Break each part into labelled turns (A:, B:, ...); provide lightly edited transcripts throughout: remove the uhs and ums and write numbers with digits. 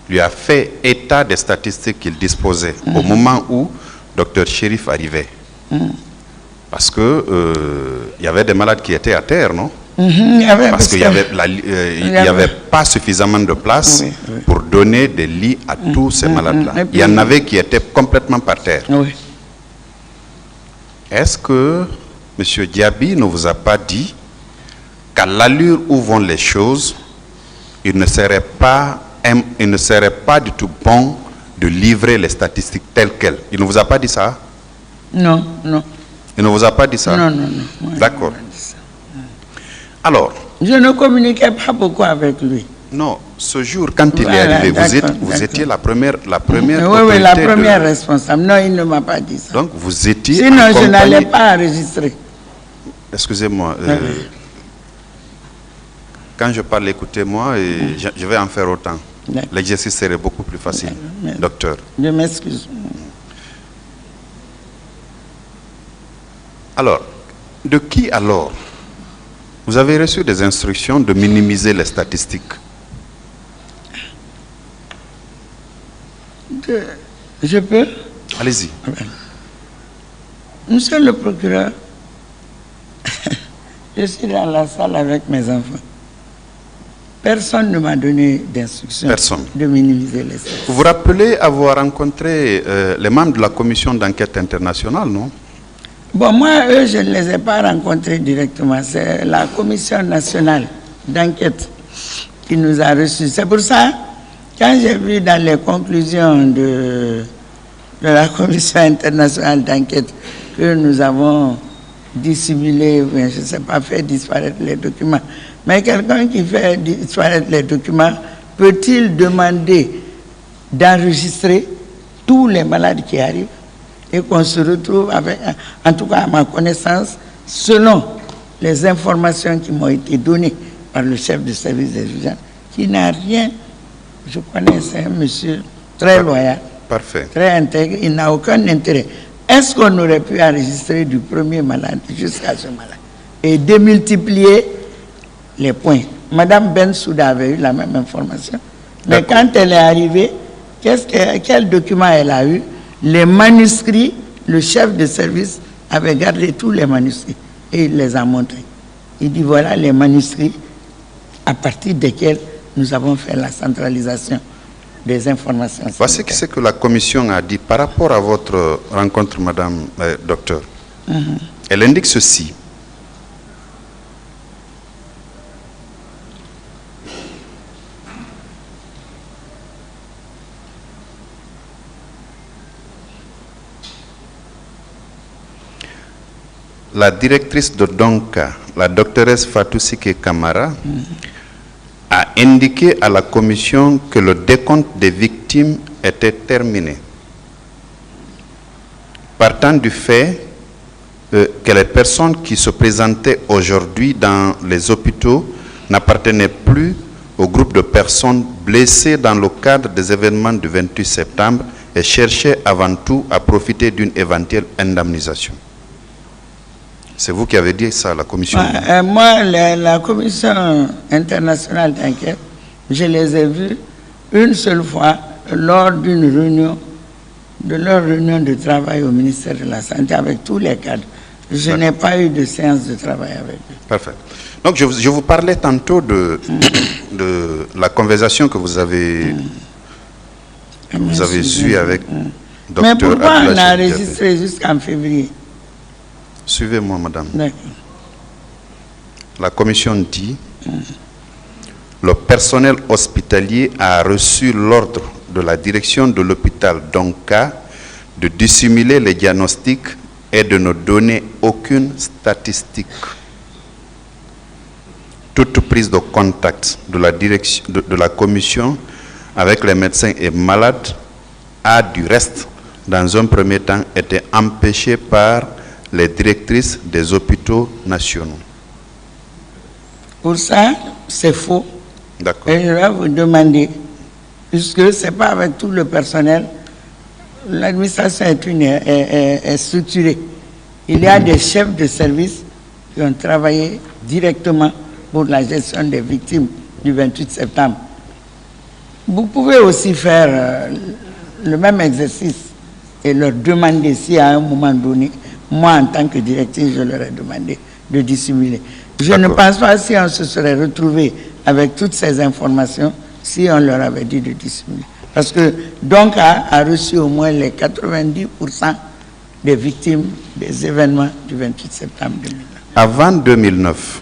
A: lui a fait état des statistiques qu'il disposait au moment où Dr Chérif arrivait. Parce que il y avait des malades qui étaient à terre, non? Parce qu'il n'y avait pas suffisamment de place pour donner des lits à tous ces malades-là. Il y en avait qui étaient complètement par terre. Est-ce que M. Diaby ne vous a pas dit qu'à l'allure où vont les choses, il ne serait pas du tout bon de livrer les statistiques telles quelles? Il ne vous a pas dit ça?
B: Non, non.
A: Il ne vous a pas dit ça?
B: Non, non, non.
A: D'accord. Alors,
B: je ne communiquais pas beaucoup avec lui.
A: Non, ce jour, quand il est arrivé, vous étiez la première
B: oui, la première responsable. Non, il ne m'a pas dit ça.
A: Donc, vous étiez...
B: Sinon, je n'allais pas enregistrer.
A: Excusez-moi. Quand je parle, écoutez-moi, et je vais en faire autant. L'exercice serait beaucoup plus facile, docteur.
B: Je m'excuse.
A: Alors, de qui alors vous avez reçu des instructions de minimiser les statistiques?
B: Je peux?
A: Allez-y.
B: Monsieur le procureur, je suis dans la salle avec mes enfants. Personne ne m'a donné d'instruction de minimiser les statistiques.
A: Vous vous rappelez avoir rencontré les membres de la commission d'enquête internationale, non?
B: Bon, moi, eux, je ne les ai pas rencontrés directement. C'est la commission nationale d'enquête qui nous a reçus. C'est pour ça, quand j'ai vu dans les conclusions de la commission internationale d'enquête que nous avons dissimulé, je ne sais pas, fait disparaître les documents. Mais quelqu'un qui fait disparaître les documents, peut-il demander d'enregistrer tous les malades qui arrivent et qu'on se retrouve avec, en tout cas à ma connaissance, selon les informations qui m'ont été données par le chef de service des urgences, qui n'a rien, je connais, c'est un monsieur très loyal, très intègre, il n'a aucun intérêt. Est-ce qu'on aurait pu enregistrer du premier malade jusqu'à ce malade et démultiplier les points? Madame Bensouda avait eu la même information, mais quand elle est arrivée, quel document elle a eu? Les manuscrits, le chef de service avait gardé tous les manuscrits et il les a montrés. Il dit voilà les manuscrits à partir desquels nous avons fait la centralisation des informations.
A: Voici ce que la commission a dit par rapport à votre rencontre, madame docteur. Elle indique ceci. La directrice de Donka, la doctoresse Fatou Sike Kamara, a indiqué à la commission que le décompte des victimes était terminé. Partant du fait que les personnes qui se présentaient aujourd'hui dans les hôpitaux n'appartenaient plus au groupe de personnes blessées dans le cadre des événements du 28 septembre et cherchaient avant tout à profiter d'une éventuelle indemnisation. C'est vous qui avez dit ça à la commission?
B: Moi, la commission internationale d'enquête, je les ai vus une seule fois lors d'une réunion, de leur réunion de travail au ministère de la Santé avec tous les cadres. Je n'ai pas eu de séance de travail avec eux.
A: Parfait. Donc, je vous parlais tantôt de la conversation que vous avez eue avec Dr.
B: Mais pourquoi on a enregistré jusqu'en février?
A: Suivez-moi, madame. La commission dit le personnel hospitalier a reçu l'ordre de la direction de l'hôpital Donka de dissimuler les diagnostics et de ne donner aucune statistique. Toute prise de contact de la direction de la commission avec les médecins et malades a du reste, dans un premier temps, été empêchée par les directrices des hôpitaux nationaux.
B: Pour ça, c'est faux.
A: D'accord.
B: Et je vais vous demander, puisque ce n'est pas avec tout le personnel, l'administration est structurée. Il y a des chefs de service qui ont travaillé directement pour la gestion des victimes du 28 septembre. Vous pouvez aussi faire le même exercice et leur demander si à un moment donné, moi en tant que directrice, je leur ai demandé de dissimuler. Je ne pense pas si on se serait retrouvé avec toutes ces informations si on leur avait dit de dissimuler. Parce que Donka a reçu au moins les 90% des victimes des événements du 28 septembre 2009.
A: Avant 2009,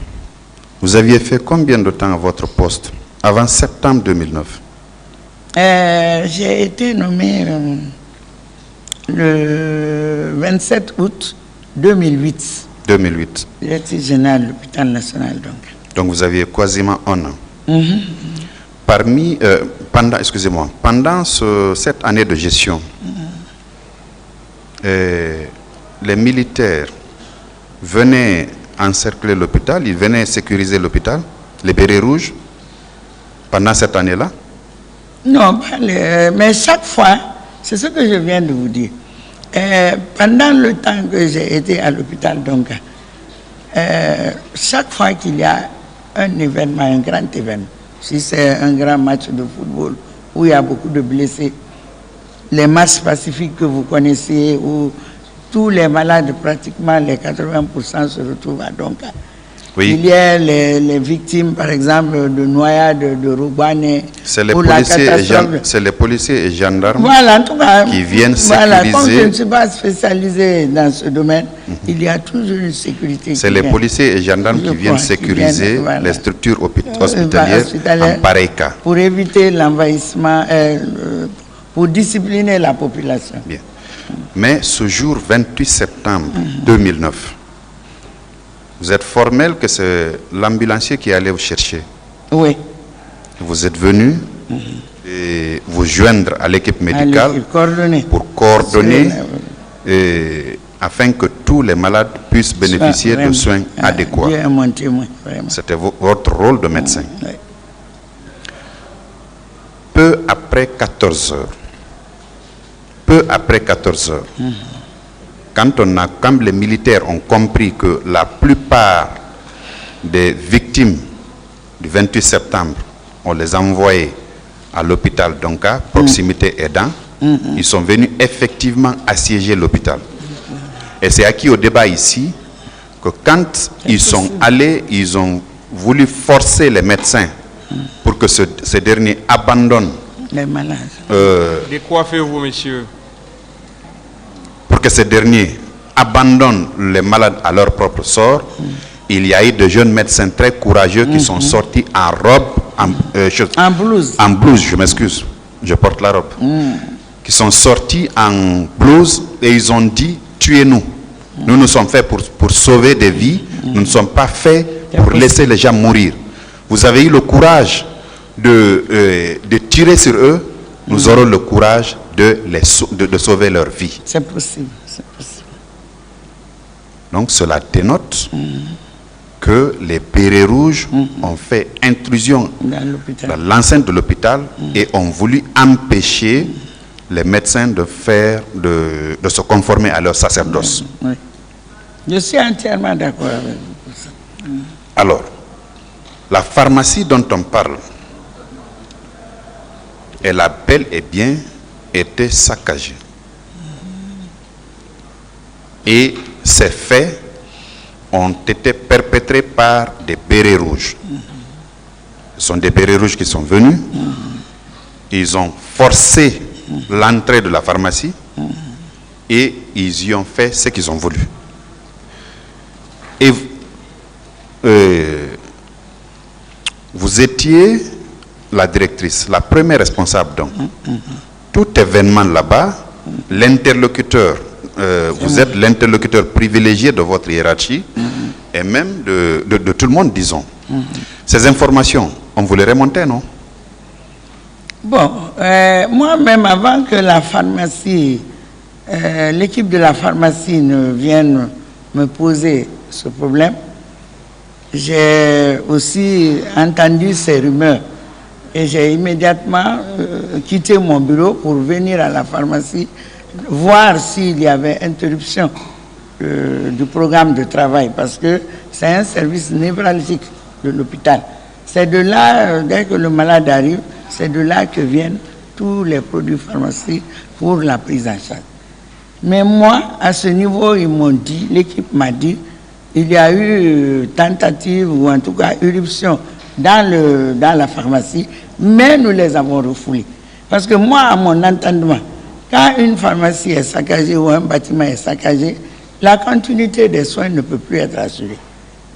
A: vous aviez fait combien de temps à votre poste? Avant septembre 2009?
B: J'ai été nommé le 27 août 2008.
A: 2008.
B: Directrice générale de l'hôpital national.
A: Donc vous aviez quasiment un an.
B: Mm-hmm.
A: Pendant cette année de gestion, les militaires venaient encercler l'hôpital, ils venaient sécuriser l'hôpital, les bérets rouges, pendant cette année-là?
B: Non, mais chaque fois, c'est ce que je viens de vous dire. Pendant le temps que j'ai été à l'hôpital Donka, chaque fois qu'il y a un événement, un grand événement, si c'est un grand match de football où il y a beaucoup de blessés, les marches pacifiques que vous connaissez, où tous les malades, pratiquement les 80% se retrouvent à Donka.
A: Oui.
B: Il y a les victimes, par exemple, de noyades, de Roubane.
A: C'est les policiers et gendarmes,
B: voilà, en tout cas,
A: qui viennent
B: voilà,
A: sécuriser.
B: comme je ne suis pas spécialisé dans ce domaine, il y a toujours une sécurité.
A: C'est les policiers et gendarmes qui viennent sécuriser les structures hospitalières en pareil cas.
B: Pour éviter l'envahissement, pour discipliner la population.
A: Bien. Mais ce jour 28 septembre 2009, vous êtes formel que c'est l'ambulancier qui allait vous chercher.
B: Oui.
A: Vous êtes venu et vous joindre à l'équipe médicale pour coordonner afin que tous les malades puissent bénéficier de soins adéquats. C'était votre rôle de médecin.
B: Oui.
A: Peu après 14 heures, quand les militaires ont compris que la plupart des victimes du 28 septembre, on les envoyait à l'hôpital Donka, proximité aidant, ils sont venus effectivement assiéger l'hôpital. Et c'est acquis au débat ici que quand ils sont allés, ils ont voulu forcer les médecins pour que ces derniers abandonnent
B: les malades.
C: Décoiffez-vous, monsieur.
A: Pour que ces derniers abandonnent les malades à leur propre sort, il y a eu de jeunes médecins très courageux qui sont sortis en robe,
B: en blouse.
A: En blouse, je m'excuse, je porte la robe. Qui sont sortis en blouse et ils ont dit, tuez-nous. Nous sommes faits pour sauver des vies, nous ne sommes pas faits pour laisser les gens mourir. Vous avez eu le courage de tirer sur eux, nous aurons le courage de sauver leur vie.
B: C'est possible, c'est possible.
A: Donc cela dénote que les bérets rouges ont fait intrusion dans l'enceinte de l'hôpital et ont voulu empêcher les médecins de se conformer à leur sacerdoce.
B: Oui. Je suis entièrement d'accord avec vous pour ça.
A: Alors, la pharmacie dont on parle, elle a bel et bien été saccagée. Et ces faits ont été perpétrés par des bérets rouges. Ce sont des bérets rouges qui sont venus. Ils ont forcé l'entrée de la pharmacie et ils y ont fait ce qu'ils ont voulu. Et vous étiez la directrice, la première responsable donc. Tout événement là-bas, l'interlocuteur, vous êtes l'interlocuteur privilégié de votre hiérarchie et même de tout le monde, disons. Ces informations, on vous les remontait, non?
B: Bon, moi-même, avant que la pharmacie, l'équipe de la pharmacie ne vienne me poser ce problème, j'ai aussi entendu ces rumeurs et j'ai immédiatement quitté mon bureau pour venir à la pharmacie voir s'il y avait interruption du programme de travail parce que c'est un service névralgique de l'hôpital. C'est de là, dès que le malade arrive, c'est de là que viennent tous les produits pharmaceutiques pour la prise en charge. Mais moi, à ce niveau, ils m'ont dit, l'équipe m'a dit, il y a eu tentative ou en tout cas éruption dans la pharmacie, mais nous les avons refoulés. Parce que moi, à mon entendement, quand une pharmacie est saccagée ou un bâtiment est saccagé, la continuité des soins ne peut plus être assurée.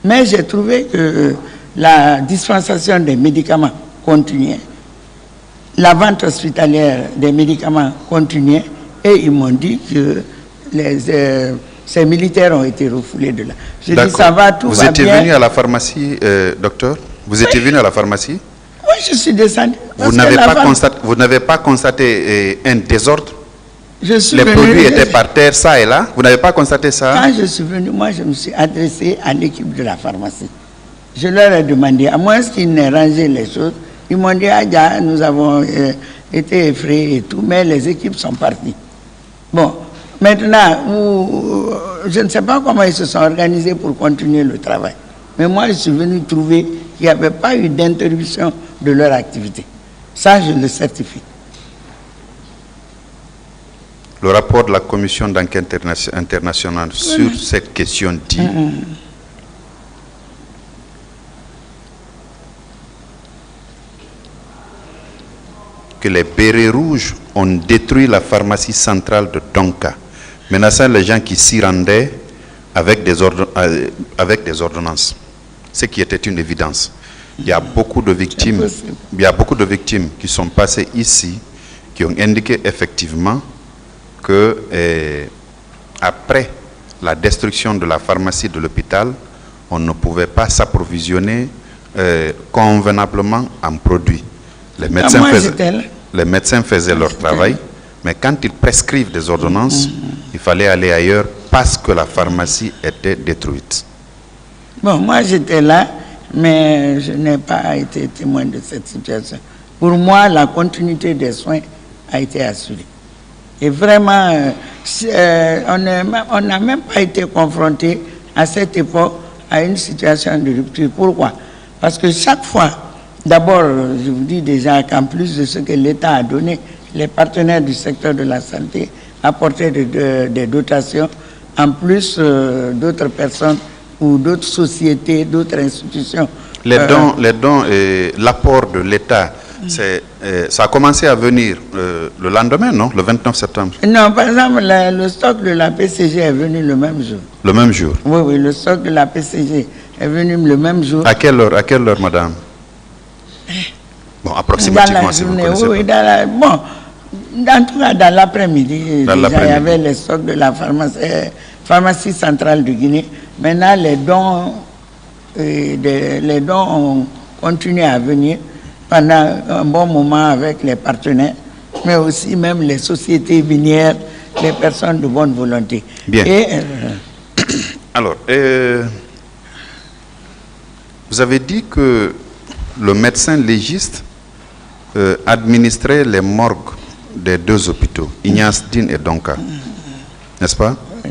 B: Mais j'ai trouvé que la dispensation des médicaments continuait, la vente hospitalière des médicaments continuait, et ils m'ont dit que ces militaires ont été refoulés de là. Je dis ça va, tout va bien.
A: Vous étiez venu à la pharmacie, docteur? Vous étiez venu à la pharmacie?
B: Oui, je suis descendu.
A: Vous n'avez pas constaté un désordre?
B: Les
A: produits étaient par terre, ça et là. Vous n'avez pas constaté ça?
B: Quand je suis venu, moi, je me suis adressé à l'équipe de la pharmacie. Je leur ai demandé, à moins qu'ils n'aient rangé les choses, ils m'ont dit, ah, nous avons été effrayés et tout, mais les équipes sont parties. Bon, maintenant, je ne sais pas comment ils se sont organisés pour continuer le travail. Mais moi, je suis venu trouver qu'il n'y avait pas eu d'interruption de leur activité. Ça, je le certifie.
A: Le rapport de la commission d'enquête internationale sur cette question dit que les bérets rouges ont détruit la pharmacie centrale de Donka, menaçant les gens qui s'y rendaient avec des ordonnances, ce qui était une évidence. Il y a beaucoup de victimes, qui sont passées ici, qui ont indiqué effectivement que après la destruction de la pharmacie de l'hôpital, on ne pouvait pas s'approvisionner convenablement en produits. Les médecins faisaient leur travail, mais quand ils prescrivent des ordonnances, il fallait aller ailleurs parce que la pharmacie était détruite.
B: Bon, moi j'étais là, mais je n'ai pas été témoin de cette situation. Pour moi, la continuité des soins a été assurée. Et vraiment, on n'a même pas été confronté à cette époque à une situation de rupture. Pourquoi? Parce que chaque fois, d'abord, je vous dis déjà qu'en plus de ce que l'État a donné, les partenaires du secteur de la santé apportaient des dotations, en plus d'autres personnes ou d'autres sociétés, d'autres institutions.
A: Les dons et l'apport de l'État, ça a commencé à venir le lendemain, non? Le 29 septembre.
B: Non, par exemple, le stock de la PCG est venu le même jour.
A: Le même jour?
B: Oui, le stock de la PCG est venu le même jour.
A: À quelle heure, madame? Bon, approximativement,
B: dans la
A: si
B: journée,
A: vous connaissez
B: pas. Bon, en tout cas, dans l'après-midi, il y avait les stocks de la pharmacie centrale de Guinée. Maintenant, les dons ont continué à venir pendant un bon moment avec les partenaires, mais aussi même les sociétés minières, les personnes de bonne volonté.
A: Bien. Alors, vous avez dit que le médecin légiste administrait les morgues des deux hôpitaux, Ignace Dine et Donka, n'est-ce pas?
B: Oui.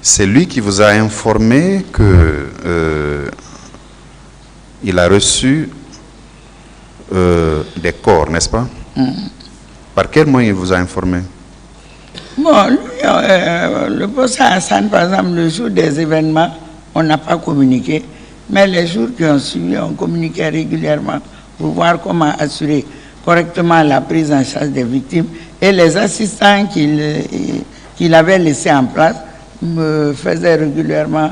A: C'est lui qui vous a informé que il a reçu des corps, n'est-ce pas? Par quel moyen il vous a informé?
B: Bon, le poste à Hassan, par exemple, le jour des événements, on n'a pas communiqué, mais les jours qui ont suivi, on communiquait régulièrement pour voir comment assurer correctement la prise en charge des victimes, et les assistants qu'il avait laissés en place me faisaient régulièrement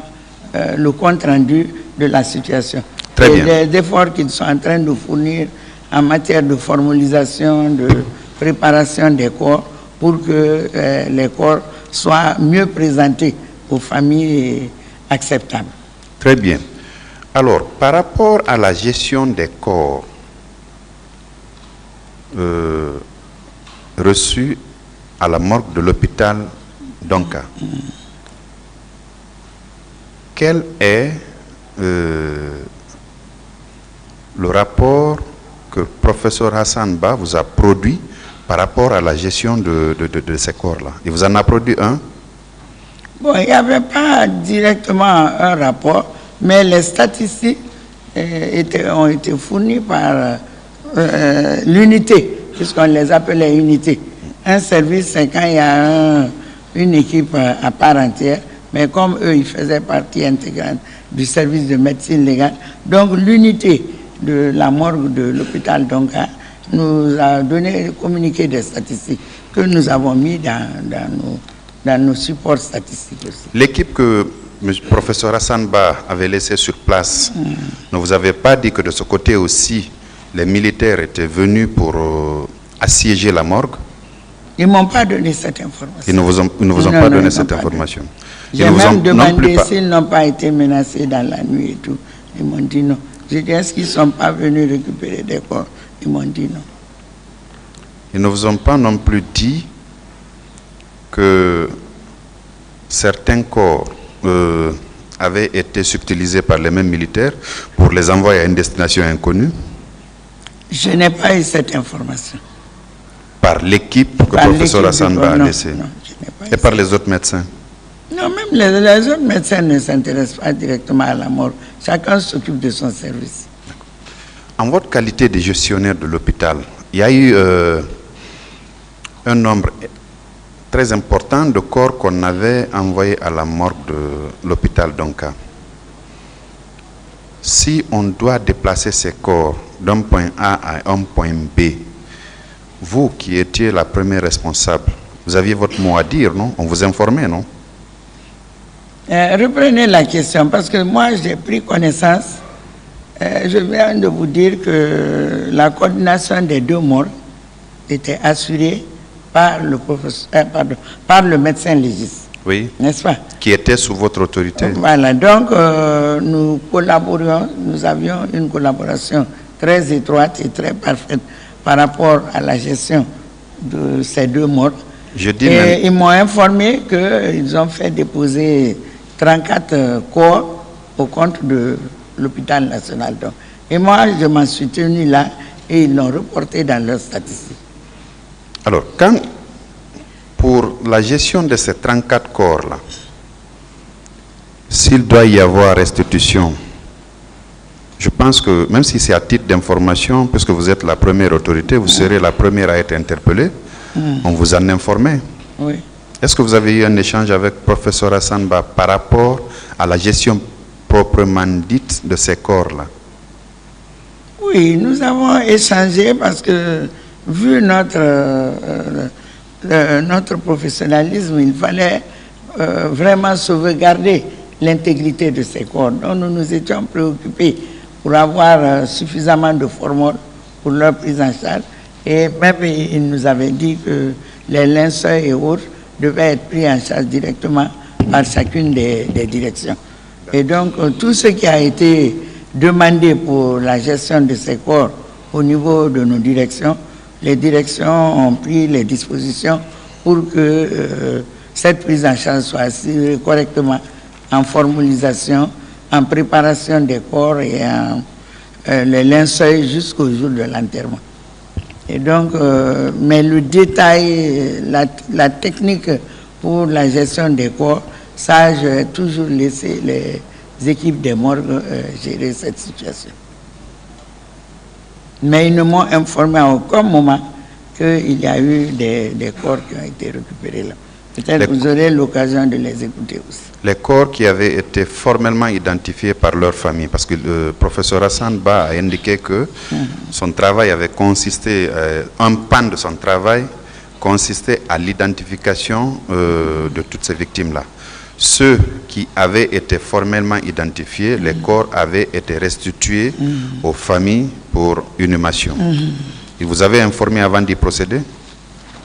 B: le compte rendu de la situation.
A: Très bien.
B: Des efforts qu'ils sont en train de fournir en matière de formalisation, de préparation des corps, pour que les corps soient mieux présentés aux familles acceptables.
A: Très bien. Alors, par rapport à la gestion des corps reçus à la morgue de l'hôpital Donka, quel est le rapport que le professeur Hassan Ba vous a produit par rapport à la gestion de ces corps-là? Il vous en a produit un?
B: Bon, il n'y avait pas directement un rapport, mais les statistiques ont été fournis par l'unité, puisqu'on les appelait unités. Un service, c'est quand il y a une équipe à part entière, mais comme eux, ils faisaient partie intégrante du service de médecine légale. Donc l'unité de la morgue de l'hôpital Donka nous a communiqué des statistiques que nous avons mis dans nos supports statistiques aussi.
A: L'équipe que le professeur Hassan Ba avait laissée sur place, ne vous avez pas dit que de ce côté aussi, les militaires étaient venus pour assiéger la morgue?
B: Ils ne m'ont pas donné cette information.
A: Ils ne vous ont pas donné cette information.
B: J'ai même demandé s'ils n'ont pas été menacés dans la nuit et tout. Ils m'ont dit non. J'ai dit, est-ce qu'ils ne sont pas venus récupérer des corps? Ils m'ont dit non.
A: Ils ne vous ont pas non plus dit que certains corps avaient été subtilisés par les mêmes militaires pour les envoyer à une destination inconnue?
B: Je n'ai pas eu cette information.
A: Par l'équipe que le professeur Hassan Ba a laissée? Et par les autres médecins?
B: Non, même les autres médecins ne s'intéressent pas directement à la mort. Chacun s'occupe de son service.
A: En votre qualité de gestionnaire de l'hôpital, il y a eu un nombre très important de corps qu'on avait envoyés à la morgue de l'hôpital Donka. Si on doit déplacer ces corps d'un point A à un point B, vous qui étiez la première responsable, vous aviez votre mot à dire, non? On vous informait, non?
B: Reprenez la question, parce que moi j'ai pris connaissance. Je viens de vous dire que la coordination des deux morts était assurée par par le médecin légiste.
A: Oui.
B: N'est-ce pas?
A: Qui était sous votre autorité.
B: Voilà, donc nous collaborions, nous avions une collaboration très étroite et très parfaite par rapport à la gestion de ces deux morts. Et ils m'ont informé qu'ils ont fait déposer 34 corps au compte de l'hôpital national. Donc. Et moi, je m'en suis tenu là et ils l'ont reporté dans leurs statistiques.
A: Alors, pour la gestion de ces 34 corps-là, s'il doit y avoir restitution, je pense que, même si c'est à titre d'information, puisque vous êtes la première autorité, vous serez la première à être interpellée, on vous en informait.
B: Oui.
A: Est-ce que vous avez eu un échange avec le professeur Hassan Ba par rapport à la gestion proprement dite de ces corps-là?
B: Oui, nous avons échangé parce que, vu notre professionnalisme, il fallait vraiment sauvegarder l'intégrité de ces corps. Donc nous nous étions préoccupés pour avoir suffisamment de formules pour leur prise en charge. Et même il nous avait dit que les linceuls et autres devaient être pris en charge directement par chacune des directions. Et donc tout ce qui a été demandé pour la gestion de ces corps au niveau de nos directions, les directions ont pris les dispositions pour que cette prise en charge soit assurée correctement en formulisation, en préparation des corps et en les linceuls jusqu'au jour de l'enterrement. Et donc, mais le détail, la technique pour la gestion des corps, ça, je vais toujours laisser les équipes des morgues gérer cette situation. Mais ils ne m'ont informé à aucun moment qu'il y a eu des corps qui ont été récupérés là. Peut-être que vous aurez l'occasion de les écouter aussi. Les
A: corps qui avaient été formellement identifiés par leur famille, parce que le professeur Hassan Ba a indiqué que son travail avait consisté, un pan de son travail consistait à l'identification de toutes ces victimes-là. Ceux qui avaient été formellement identifiés, les corps avaient été restitués aux familles pour inhumation. Il vous avait informé avant d'y procéder?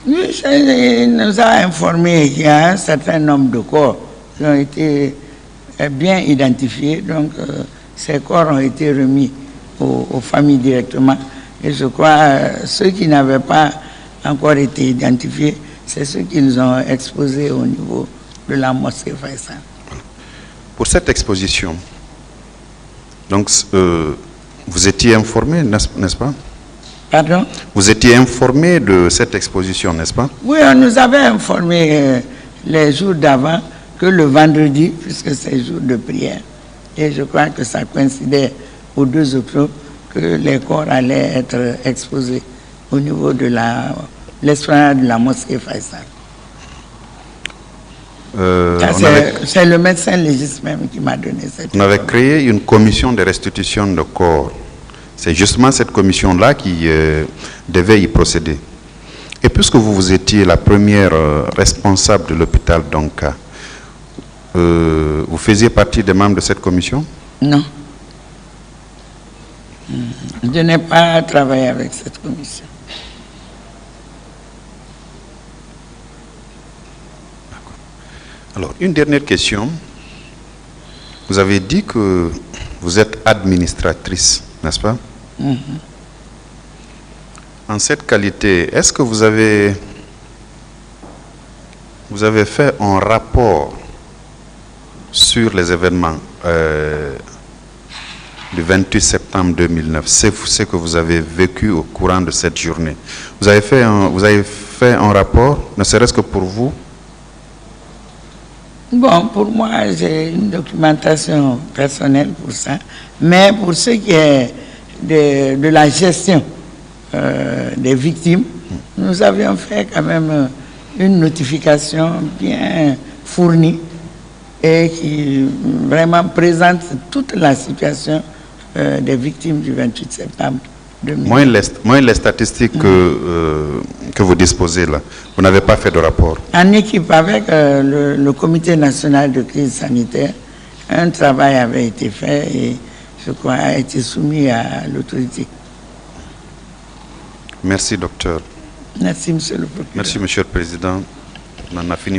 B: Oui, il nous a informé qu'il y a un certain nombre de corps qui ont été bien identifiés. Donc, ces corps ont été remis aux familles directement. Et je crois ceux qui n'avaient pas encore été identifiés, c'est ceux qu'ils ont exposés au niveau de la mosquée Faisal.
A: Pour cette exposition, donc, vous étiez informé, n'est-ce pas?
B: Pardon?
A: Vous étiez informé de cette exposition, n'est-ce pas?
B: Oui, on nous avait informé les jours d'avant que le vendredi, puisque c'est jour de prière, et je crois que ça coïncidait aux 2 hôpitaux que les corps allaient être exposés au niveau de l'esplanade de la mosquée Faisal. C'est le médecin légiste même qui m'a donné cette
A: On avait créé une commission de restitution de corps. C'est justement cette commission-là qui devait y procéder. Et puisque vous étiez la première responsable de l'hôpital d'Onka, vous faisiez partie des membres de cette commission?
B: Non. Je n'ai pas travaillé avec cette commission.
A: Alors, une dernière question. Vous avez dit que vous êtes administratrice, n'est-ce pas? En cette qualité, est-ce que vous avez fait un rapport sur les événements du 28 septembre 2009, c'est ce que vous avez vécu au courant de cette journée? Vous avez fait un rapport, ne serait-ce que pour vous?
B: Bon, pour moi, j'ai une documentation personnelle pour ça, mais pour ce qui est de la gestion des victimes, nous avions fait quand même une notification bien fournie et qui vraiment présente toute la situation des victimes du 28 septembre 2009.
A: Moins les statistiques que vous disposez là. Vous n'avez pas fait de rapport?
B: En équipe avec le Comité national de crise sanitaire, un travail avait été fait et je crois a été soumis à l'autorité.
A: Merci, docteur.
B: Merci, monsieur le procureur.
A: Merci, monsieur le président. On en a fini.